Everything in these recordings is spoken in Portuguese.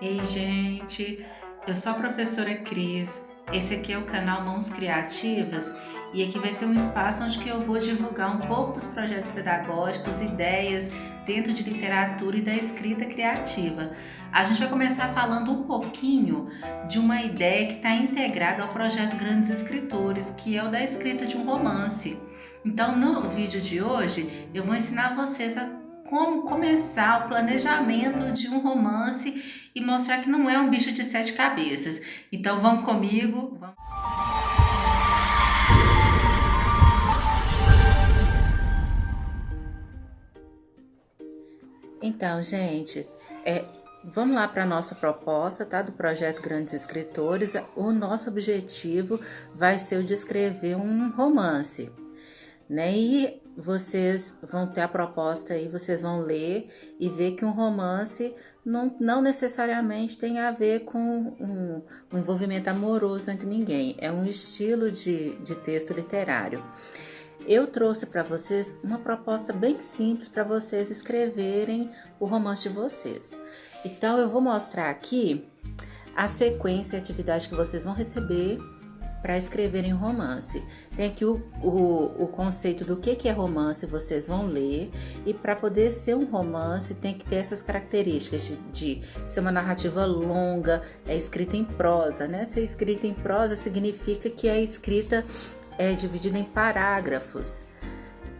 Ei, gente, eu sou a professora Cris. Esse aqui é o canal Mãos Criativas e aqui vai ser um espaço onde que eu vou divulgar um pouco dos projetos pedagógicos, ideias dentro de literatura e da escrita criativa. A gente vai começar falando um pouquinho de uma ideia que está integrada ao projeto Grandes Escritores, que é o da escrita de um romance. Então, no vídeo de hoje, eu vou ensinar vocês a como começar o planejamento de um romance e mostrar que não é um bicho de sete cabeças. Então vamos comigo. Então, gente, vamos lá para a nossa proposta, tá? Do projeto Grandes Escritores. O nosso objetivo vai ser o de escrever um romance, né? E vocês vão ter a proposta aí, vocês vão ler e ver que um romance não necessariamente tem a ver com um envolvimento amoroso entre ninguém. É um estilo de texto literário. Eu trouxe para vocês uma proposta bem simples para vocês escreverem o romance de vocês. Então, eu vou mostrar aqui a sequência e atividade que vocês vão receber para escreverem um romance. Tem aqui o conceito do que é romance, vocês vão ler, e para poder ser um romance tem que ter essas características de ser uma narrativa longa, é escrita em prosa, né? Ser escrita em prosa significa que a escrita é dividida em parágrafos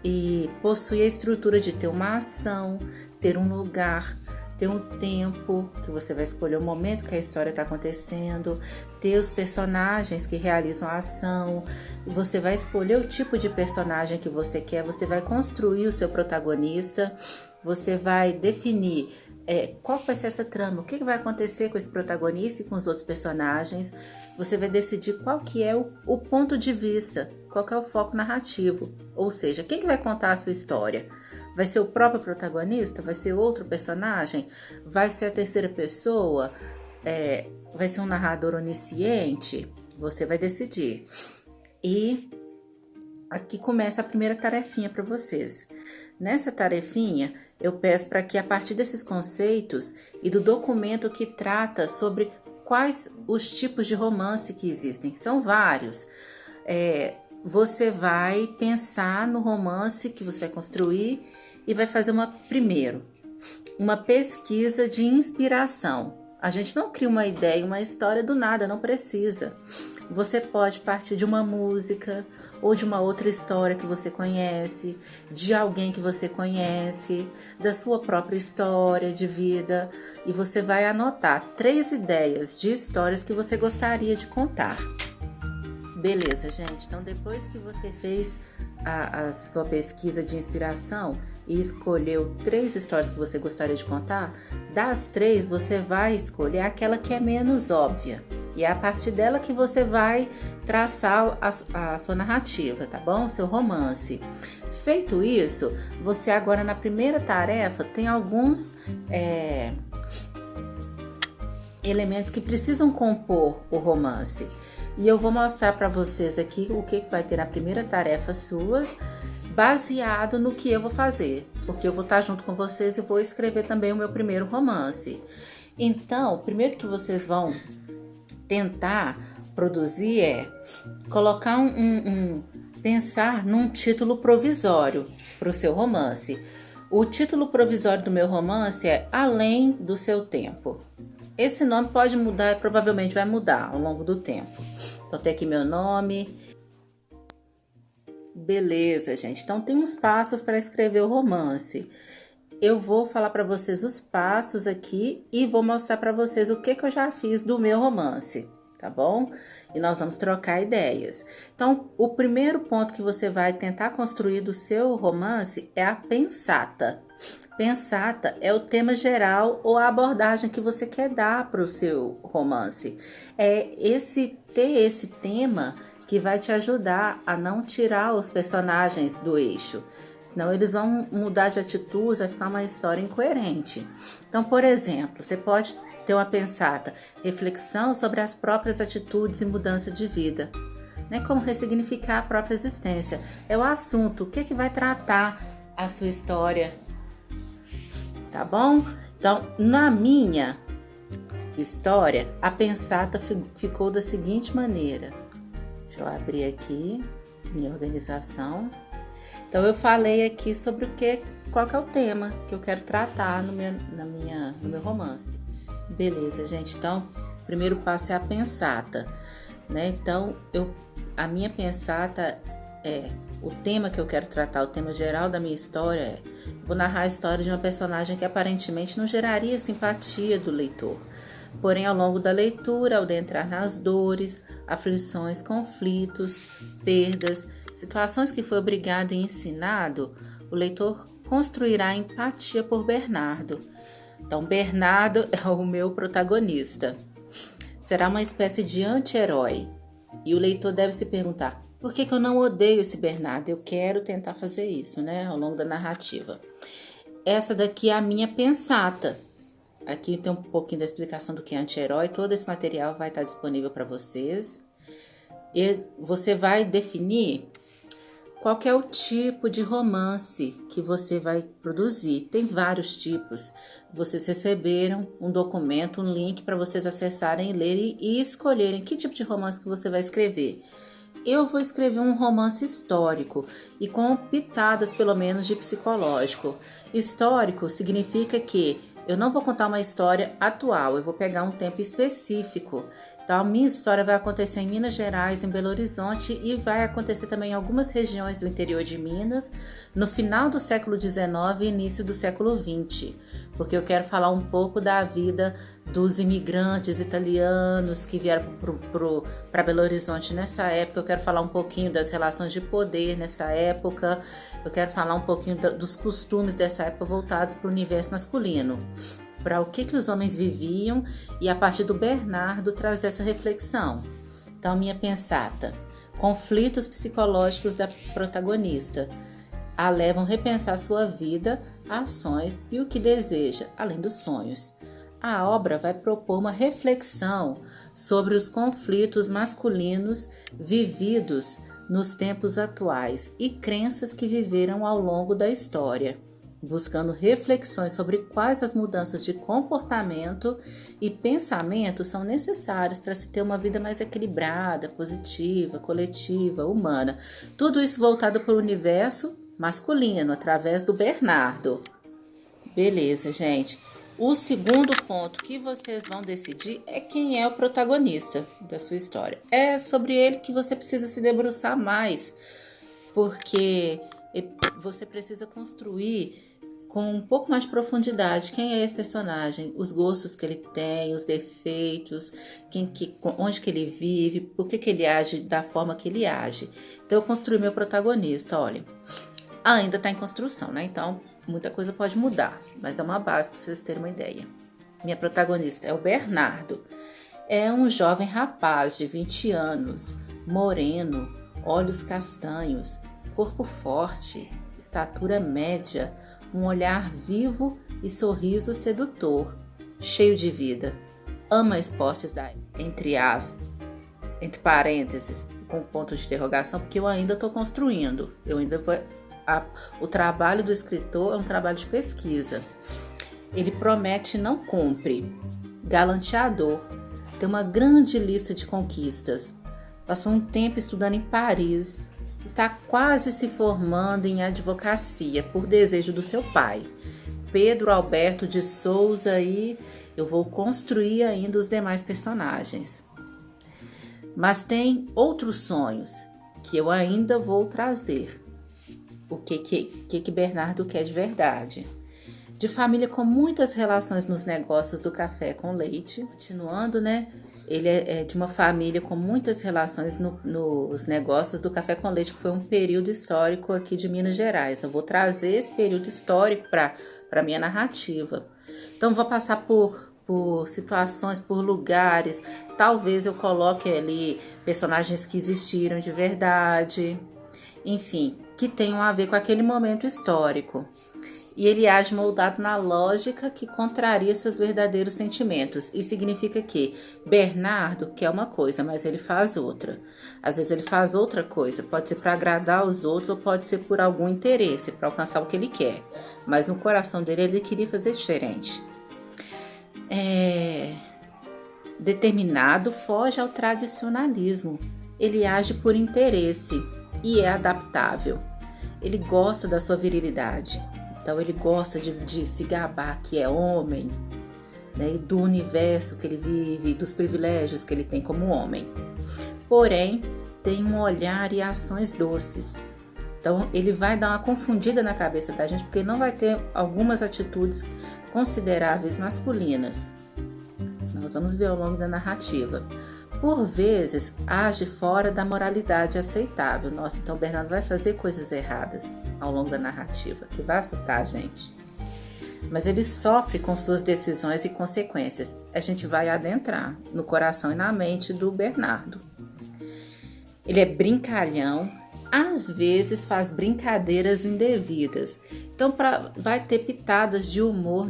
e possui a estrutura de ter uma ação, ter um lugar, ter um tempo, que você vai escolher o momento que a história está acontecendo, ter os personagens que realizam a ação, você vai escolher o tipo de personagem que você quer, você vai construir o seu protagonista, você vai definir qual vai ser essa trama, o que vai acontecer com esse protagonista e com os outros personagens, você vai decidir qual que é o ponto de vista, qual que é o foco narrativo, ou seja, quem que vai contar a sua história? Vai ser o próprio protagonista? Vai ser outro personagem? Vai ser a terceira pessoa? Vai ser um narrador onisciente? Você vai decidir. E aqui começa a primeira tarefinha para vocês. Nessa tarefinha, eu peço para que a partir desses conceitos e do documento que trata sobre quais os tipos de romance que existem, são vários, você vai pensar no romance que você vai construir e vai fazer primeiro, uma pesquisa de inspiração. A gente não cria uma ideia, uma história do nada, não precisa. Você pode partir de uma música ou de uma outra história que você conhece, de alguém que você conhece, da sua própria história de vida, e você vai anotar 3 ideias de histórias que você gostaria de contar. Beleza, gente? Então, depois que você fez a sua pesquisa de inspiração e escolheu 3 histórias que você gostaria de contar, das 3 você vai escolher aquela que é menos óbvia. E é a partir dela que você vai traçar a sua narrativa, tá bom? O seu romance. Feito isso, você agora na primeira tarefa tem alguns elementos que precisam compor o romance. E eu vou mostrar para vocês aqui o que vai ter na primeira tarefa suas, baseado no que eu vou fazer, porque eu vou estar junto com vocês e vou escrever também o meu primeiro romance. Então, o primeiro que vocês vão tentar produzir é colocar pensar num título provisório para o seu romance. O título provisório do meu romance é Além do Seu Tempo. Esse nome pode mudar, provavelmente vai mudar ao longo do tempo. Então, tem aqui meu nome. Beleza, gente. Então, tem uns passos para escrever o romance. Eu vou falar para vocês os passos aqui e vou mostrar para vocês o que eu já fiz do meu romance, tá bom? E nós vamos trocar ideias. Então, o primeiro ponto que você vai tentar construir do seu romance é a pensata. Pensata é o tema geral ou a abordagem que você quer dar para o seu romance. É ter esse tema que vai te ajudar a não tirar os personagens do eixo. Senão eles vão mudar de atitude, vai ficar uma história incoerente. Então, por exemplo, você pode ter uma pensata, reflexão sobre as próprias atitudes e mudança de vida. Né? Como ressignificar a própria existência. É o assunto, o que vai tratar a sua história. Tá bom? Então, na minha história, a pensata ficou da seguinte maneira. Deixa eu abrir aqui minha organização. Então eu falei aqui sobre qual que é o tema que eu quero tratar no meu romance. Beleza, gente. Então, o primeiro passo é a pensata, né? Então, a minha pensata o tema que eu quero tratar, o tema geral da minha história vou narrar a história de uma personagem que aparentemente não geraria simpatia do leitor. Porém, ao longo da leitura, ao adentrar nas dores, aflições, conflitos, perdas, situações que foi obrigado e ensinado, o leitor construirá empatia por Bernardo. Então, Bernardo é o meu protagonista. Será uma espécie de anti-herói. E o leitor deve se perguntar, por que eu não odeio esse Bernardo? Eu quero tentar fazer isso, né, ao longo da narrativa. Essa daqui é a minha pensata. Aqui tem um pouquinho da explicação do que é anti-herói. Todo esse material vai estar disponível para vocês. E você vai definir qual que é o tipo de romance que você vai produzir. Tem vários tipos. Vocês receberam um documento, um link para vocês acessarem, lerem e escolherem que tipo de romance que você vai escrever. Eu vou escrever um romance histórico e com pitadas, pelo menos, de psicológico. Histórico significa que eu não vou contar uma história atual, eu vou pegar um tempo específico. Então, a minha história vai acontecer em Minas Gerais, em Belo Horizonte e vai acontecer também em algumas regiões do interior de Minas, no final do século XIX e início do século XX, porque eu quero falar um pouco da vida dos imigrantes italianos que vieram para Belo Horizonte nessa época. Eu quero falar um pouquinho das relações de poder nessa época, eu quero falar um pouquinho dos costumes dessa época voltados para o universo masculino, para o que os homens viviam e a partir do Bernardo trazer essa reflexão. Então, minha pensata, conflitos psicológicos da protagonista a levam a repensar sua vida, ações e o que deseja, além dos sonhos. A obra vai propor uma reflexão sobre os conflitos masculinos vividos nos tempos atuais e crenças que viveram ao longo da história, buscando reflexões sobre quais as mudanças de comportamento e pensamento são necessárias para se ter uma vida mais equilibrada, positiva, coletiva, humana. Tudo isso voltado para o universo masculino, através do Bernardo. Beleza, gente. O segundo ponto que vocês vão decidir é quem é o protagonista da sua história. É sobre ele que você precisa se debruçar mais, porque você precisa construir com um pouco mais de profundidade quem é esse personagem, os gostos que ele tem, os defeitos, onde que ele vive, por que ele age da forma que ele age. Então eu construí meu protagonista, olha, ainda está em construção, né? Então muita coisa pode mudar, mas é uma base para vocês terem uma ideia. Minha protagonista é o Bernardo. É um jovem rapaz de 20 anos, moreno, olhos castanhos, corpo forte, estatura média, um olhar vivo e sorriso sedutor, cheio de vida. Ama esportes entre parênteses, com ponto de interrogação, porque eu ainda estou construindo. O trabalho do escritor é um trabalho de pesquisa. Ele promete e não cumpre. Galanteador, tem uma grande lista de conquistas. Passou um tempo estudando em Paris. Está quase se formando em advocacia por desejo do seu pai, Pedro Alberto de Souza, e eu vou construir ainda os demais personagens. Mas tem outros sonhos que eu ainda vou trazer. O que Bernardo quer de verdade. De família com muitas relações nos negócios do café com leite. Continuando, né? Ele é de uma família com muitas relações nos negócios do café com leite, que foi um período histórico aqui de Minas Gerais. Eu vou trazer esse período histórico para a minha narrativa. Então, vou passar por situações, por lugares. Talvez eu coloque ali personagens que existiram de verdade. Enfim, que tenham a ver com aquele momento histórico. E ele age moldado na lógica que contraria seus verdadeiros sentimentos. E significa que Bernardo quer uma coisa, mas ele faz outra. Às vezes ele faz outra coisa. Pode ser para agradar os outros ou pode ser por algum interesse, para alcançar o que ele quer. Mas no coração dele ele queria fazer diferente. Determinado foge ao tradicionalismo. Ele age por interesse e é adaptável. Ele gosta da sua virilidade. Então ele gosta de se gabar que é homem, né, e do universo que ele vive, dos privilégios que ele tem como homem. Porém, tem um olhar e ações doces. Então, ele vai dar uma confundida na cabeça da gente, porque não vai ter algumas atitudes consideráveis masculinas. Nós vamos ver ao longo da narrativa. Por vezes, age fora da moralidade aceitável. Nossa, então o Bernardo vai fazer coisas erradas ao longo da narrativa, que vai assustar a gente. Mas ele sofre com suas decisões e consequências. A gente vai adentrar no coração e na mente do Bernardo. Ele é brincalhão, às vezes faz brincadeiras indevidas. Então vai ter pitadas de humor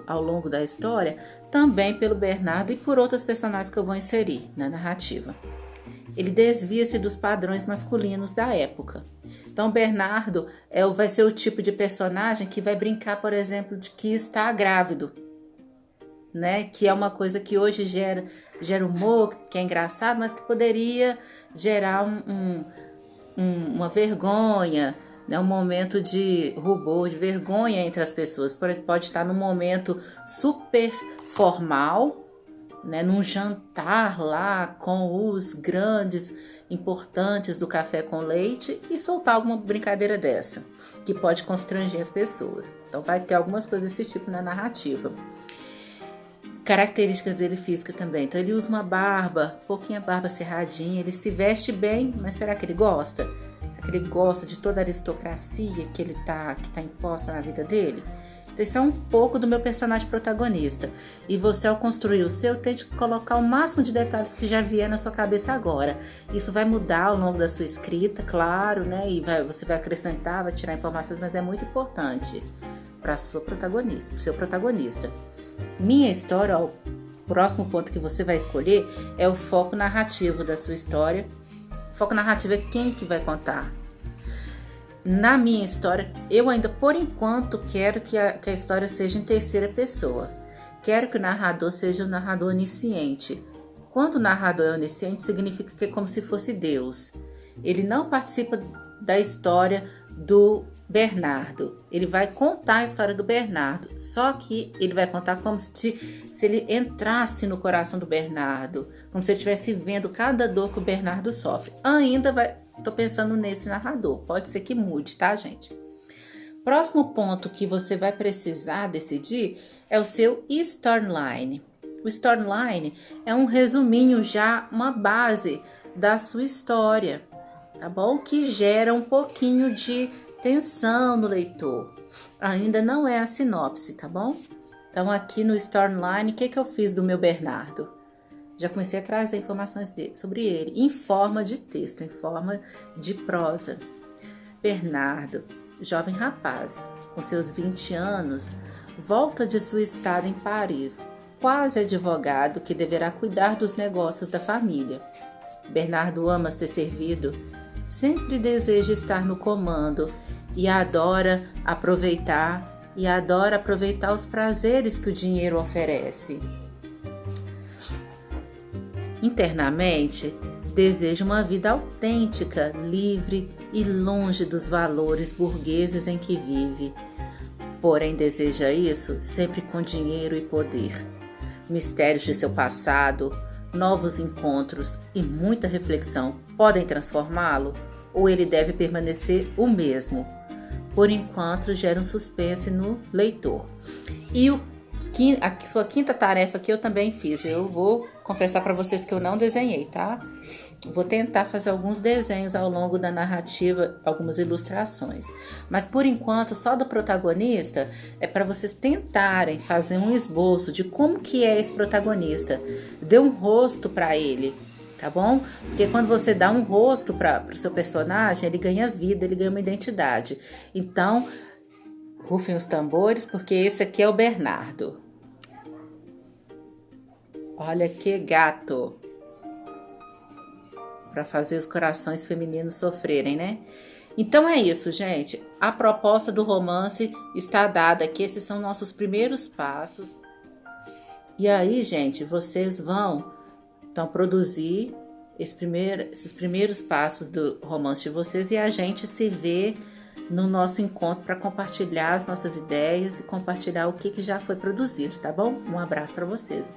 ao longo da história, também pelo Bernardo e por outros personagens que eu vou inserir na narrativa. Ele desvia-se dos padrões masculinos da época. Então, Bernardo vai ser o tipo de personagem que vai brincar, por exemplo, de que está grávido, né? Que é uma coisa que hoje gera humor, que é engraçado, mas que poderia gerar uma vergonha, né? Um momento de rubor, de vergonha entre as pessoas. Pode estar num momento super formal, né, num jantar lá com os grandes importantes do café com leite e soltar alguma brincadeira dessa, que pode constranger as pessoas. Então vai ter algumas coisas desse tipo na narrativa. Características dele física também. Então ele usa uma barba, pouquinha barba cerradinha, ele se veste bem, mas será que ele gosta? Será que ele gosta de toda a aristocracia que tá imposta na vida dele? Então, isso é um pouco do meu personagem protagonista. E você, ao construir o seu, tente colocar o máximo de detalhes que já vier na sua cabeça agora. Isso vai mudar ao longo da sua escrita, claro, né? E você vai acrescentar, vai tirar informações, mas é muito importante para o seu protagonista. Minha história, o próximo ponto que você vai escolher é o foco narrativo da sua história. O foco narrativo é quem que vai contar. Na minha história, eu ainda, por enquanto, quero que a história seja em terceira pessoa. Quero que o narrador seja um narrador onisciente. Quando o narrador é onisciente, significa que é como se fosse Deus. Ele não participa da história do Bernardo. Ele vai contar a história do Bernardo, só que ele vai contar como se ele entrasse no coração do Bernardo, como se ele estivesse vendo cada dor que o Bernardo sofre. Tô pensando nesse narrador, pode ser que mude, tá, gente? Próximo ponto que você vai precisar decidir é o seu storyline. O storyline é um resuminho já, uma base da sua história, tá bom? Que gera um pouquinho de tensão no leitor. Ainda não é a sinopse, tá bom? Então aqui no storyline, o que eu fiz do meu Bernardo? Já comecei a trazer informações sobre ele, em forma de texto, em forma de prosa. Bernardo, jovem rapaz, com seus 20 anos, volta de sua estada em Paris, quase advogado que deverá cuidar dos negócios da família. Bernardo ama ser servido, sempre deseja estar no comando e adora aproveitar os prazeres que o dinheiro oferece. Internamente, deseja uma vida autêntica, livre e longe dos valores burgueses em que vive. Porém, deseja isso sempre com dinheiro e poder. Mistérios de seu passado, novos encontros e muita reflexão podem transformá-lo, ou ele deve permanecer o mesmo. Por enquanto, gera um suspense no leitor. E a sua quinta tarefa que eu também fiz, eu vou confessar para vocês que eu não desenhei, tá? Vou tentar fazer alguns desenhos ao longo da narrativa, algumas ilustrações. Mas por enquanto, só do protagonista é para vocês tentarem fazer um esboço de como que é esse protagonista. Dê um rosto para ele, tá bom? Porque quando você dá um rosto para o seu personagem, ele ganha vida, ele ganha uma identidade. Então, rufem os tambores, porque esse aqui é o Bernardo. Olha que gato! Para fazer os corações femininos sofrerem, né? Então é isso, gente. A proposta do romance está dada aqui. Esses são nossos primeiros passos. E aí, gente, vocês vão então produzir esses primeiros passos do romance de vocês e a gente se vê no nosso encontro para compartilhar as nossas ideias e compartilhar o que já foi produzido, tá bom? Um abraço para vocês.